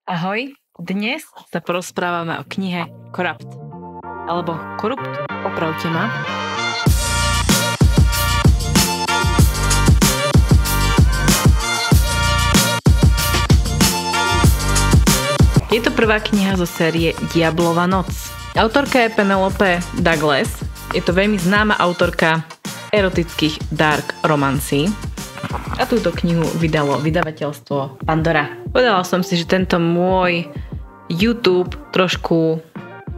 Ahoj, dnes sa porozprávame o knihe Corrupt, alebo Korupt, opravte ma. Je to prvá kniha zo série Diablova noc. Autorka je Penelope Douglas. Je to veľmi známa autorka erotických dark romancí. A túto knihu vydalo vydavateľstvo Pandora. Povedala som si, že tento môj YouTube trošku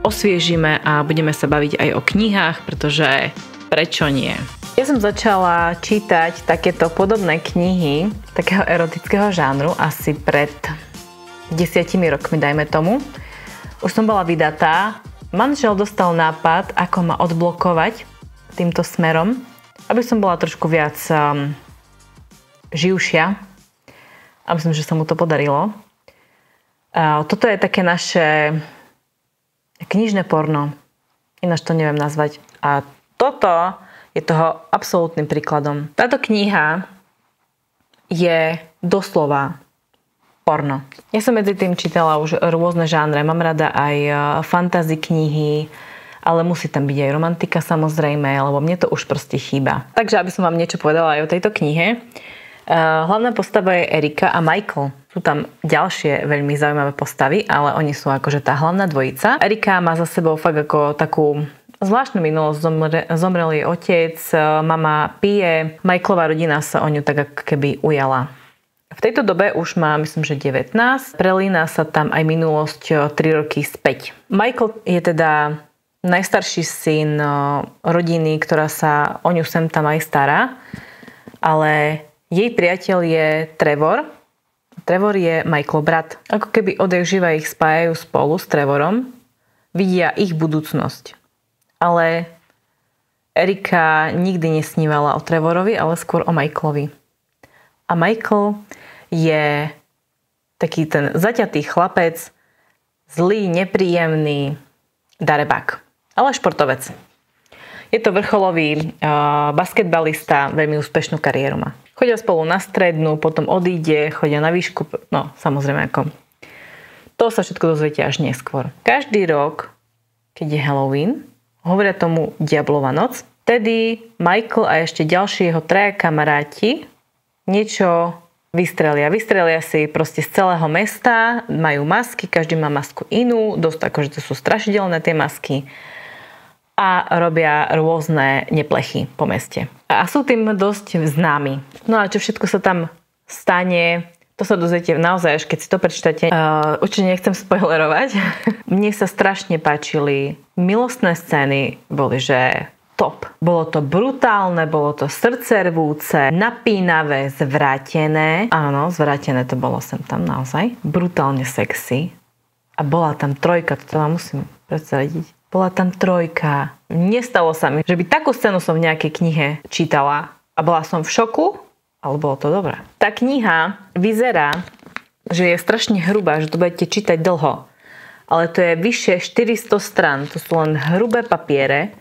osviežime a budeme sa baviť aj o knihách, pretože prečo nie? Ja som začala čítať takéto podobné knihy takého erotického žánru asi pred 10 rokmi, dajme tomu. Už som bola vydatá. Manžel dostal nápad, ako ma odblokovať týmto smerom, aby som bola trošku viac živšia. A myslím, že sa mu to podarilo. Toto je také naše knižné porno. Ináč to neviem nazvať. A toto je toho absolútnym príkladom. Táto kniha je doslova porno. Ja som medzi tým čítala už rôzne žánre. Mám rada aj fantasy knihy, ale musí tam byť aj romantika samozrejme, lebo mne to už proste chýba. Takže aby som vám niečo povedala aj o tejto knihe. Hlavná postava je Erika a Michael. Sú tam ďalšie veľmi zaujímavé postavy, ale oni sú akože tá hlavná dvojica. Erika má za sebou fakt ako takú zvláštnu minulosť. Zomrel jej otec, mama pije. Michaelová rodina sa o ňu tak ako keby ujala. V tejto dobe už má, myslím, že 19. Prelína sa tam aj minulosť 3 roky späť. Michael je teda najstarší syn rodiny, ktorá sa o ňu sem tam aj stará, ale jej priateľ je Trevor. Trevor je Michaelov brat. Ako keby odjak živa ich spájajú spolu s Trevorom. Vidia ich budúcnosť. Ale Erika nikdy nesnívala o Trevorovi, ale skôr o Michaelovi. A Michael je taký ten zaťatý chlapec, zlý, nepríjemný darebák. Ale športovec. Je to vrcholový basketbalista, veľmi úspešnú kariéru má. Chodia spolu na strednú, potom odíde, chodia na výšku, no samozrejme ako. To sa všetko dozviete až neskôr. Každý rok, keď je Halloween, hovoria tomu Diablova noc, vtedy Michael a ešte ďalší jeho traja kamaráti niečo vystrelia. Vystrelia si proste z celého mesta, majú masky, každý má masku inú, dosť akože to sú strašidelné tie masky. A robia rôzne neplechy po meste. A sú tým dosť známi. No a čo všetko sa tam stane, to sa dozviete naozaj, až keď si to prečítate. Určite nechcem spoilerovať. Mne sa strašne páčili milostné scény, boli že top. Bolo to brutálne, bolo to srdcervúce, napínavé, zvrátené. Áno, zvrátené to bolo sem tam naozaj. Brutálne sexy. A bola tam trojka, to vám musím predsadiť. Bola tam trojka. Nestalo sa mi, že by takú scénu som v nejakej knihe čítala a bola som v šoku, ale bolo to dobré. Tá kniha vyzerá, že je strašne hrubá, že to budete čítať dlho. Ale to je vyše 400 strán. To sú len hrubé papiere.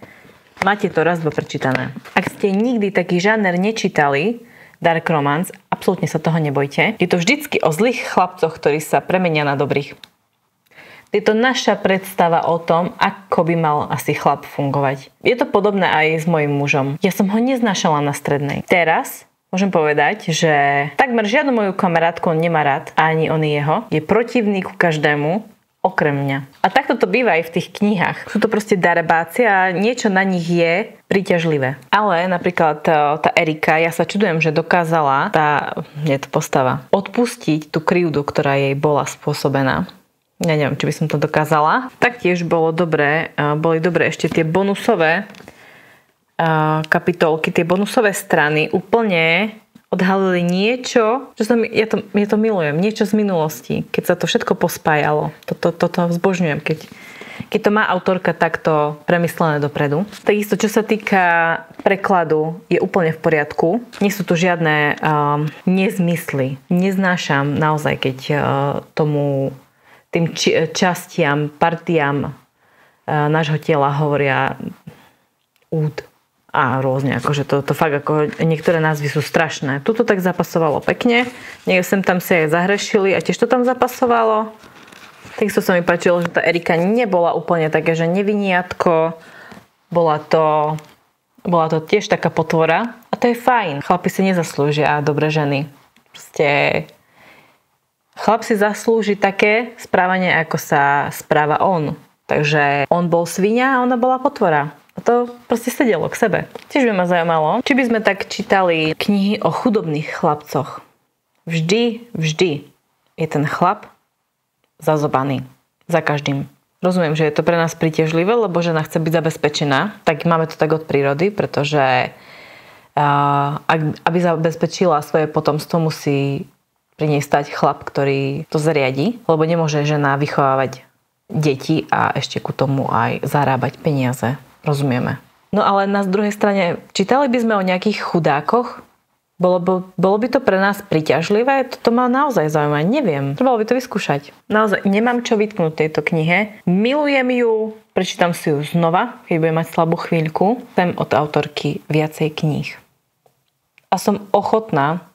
Máte to raz, dva prečítané. Ak ste nikdy taký žáner nečítali, dark romance, absolútne sa toho nebojte. Je to vždycky o zlých chlapcoch, ktorí sa premenia na dobrých. Je to naša predstava o tom, ako by mal asi chlap fungovať. Je to podobné aj s mojím mužom. Ja som ho neznášala na strednej. Teraz môžem povedať, že takmer žiadnu moju kamarátku on nemá rád, ani on jeho. Je protivný ku každému, okrem mňa. A takto to býva aj v tých knihách. Sú to proste darebáci a niečo na nich je príťažlivé. Ale napríklad tá Erika, ja sa čudujem, že dokázala, je to postava, odpustiť tú krivdu, ktorá jej bola spôsobená. Ja neviem, či by som to dokázala. Taktiež boli dobré ešte tie bonusové kapitolky, tie bonusové strany úplne odhalili niečo, čo ja to milujem, niečo z minulosti, keď sa to všetko pospájalo. Toto vzbožňujem, keď to má autorka takto premyslené dopredu. Takisto, čo sa týka prekladu, je úplne v poriadku. Nie sú tu žiadne nezmysly. Neznášam naozaj, keď tým častiam, partiám nášho tela hovoria úd a rôzne. Akože to fakt, ako niektoré názvy sú strašné. Tuto tak zapasovalo pekne. Sem tam si aj zahrešili a tiež to tam zapasovalo. Takisto sa mi páčilo, že tá Erika nebola úplne také, že neviniatko. Bola to tiež taká potvora. A to je fajn. Chlapi si nezaslúžia dobré ženy. Proste chlap si zaslúži také správanie, ako sa správa on. Takže on bol sviňa a ona bola potvora. A to proste sedelo k sebe. Tiež by ma zaujímalo, či by sme tak čítali knihy o chudobných chlapcoch. Vždy je ten chlap zazobaný. Za každým. Rozumiem, že je to pre nás príťažlivé, lebo žena chce byť zabezpečená. Tak máme to tak od prírody, pretože aby zabezpečila svoje potomstvo, musí pri nej stať chlap, ktorý to zariadi, lebo nemôže žena vychovávať deti a ešte ku tomu aj zarábať peniaze. Rozumieme. No ale na druhej strane, čítali by sme o nejakých chudákoch? Bolo by to pre nás príťažlivé? Toto ma naozaj zaujíma. Neviem. Trebalo by to vyskúšať. Naozaj nemám čo vytknúť tejto knihe. Milujem ju. Prečítam si ju znova, keď budem mať slabú chvíľku. Chcem od autorky viacej kníh. A som ochotná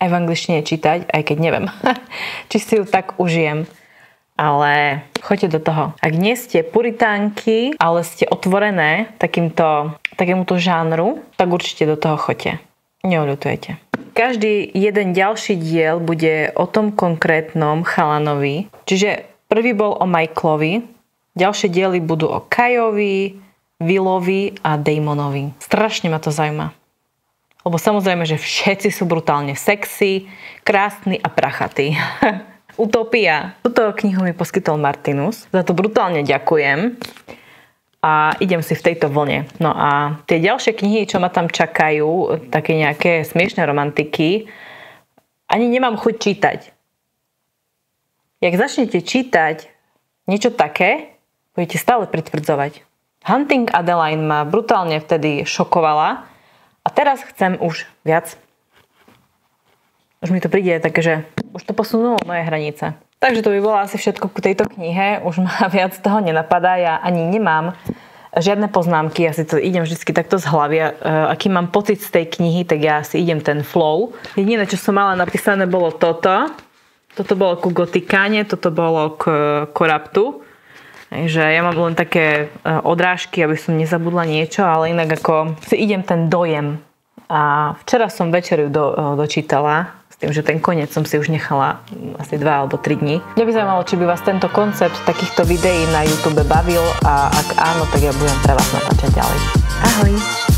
aj v angličtine čítať, aj keď neviem, či si ju tak užijem. Ale choďte do toho. Ak nie ste puritánky, ale ste otvorené takémuto žánru, tak určite do toho choďte. Neoľutujete. Každý jeden ďalší diel bude o tom konkrétnom chalanovi. Čiže prvý bol o Michaelovi, ďalšie diely budú o Kajovi, Willovi a Damonovi. Strašne ma to zaujíma. Lebo samozrejme, že všetci sú brutálne sexy, krásni a prachatí. Utopia. Túto knihu mi poskytol Martinus. Za to brutálne ďakujem. A idem si v tejto vlne. No a tie ďalšie knihy, čo ma tam čakajú, také nejaké smiešné romantiky, ani nemám chuť čítať. Jak začnete čítať niečo také, budete stále pritvrdzovať. Hunting Adeline ma brutálne vtedy šokovala a teraz chcem už viac. Už mi to príde také, že už to posunulo moje hranice. Takže to by bolo asi všetko ku tejto knihe. Už ma viac toho nenapadá. Ja ani nemám žiadne poznámky. Ja si to idem vždy takto z hlavy. Aký mám pocit z tej knihy, tak ja si idem ten flow. Jediné, čo som mala napísané, bolo toto. Toto bolo ku Gotikáne, toto bolo k Corruptu. Takže ja mám len také odrážky, aby som nezabudla niečo, ale inak ako si idem ten dojem. A včera som večer ju dočítala. Tým, že ten koniec som si už nechala asi 2 alebo 3 dní. Mňa by zaujímalo, či by vás tento koncept takýchto videí na YouTube bavil a ak áno, tak ja budem pre vás natáčať ďalej. Ahoj!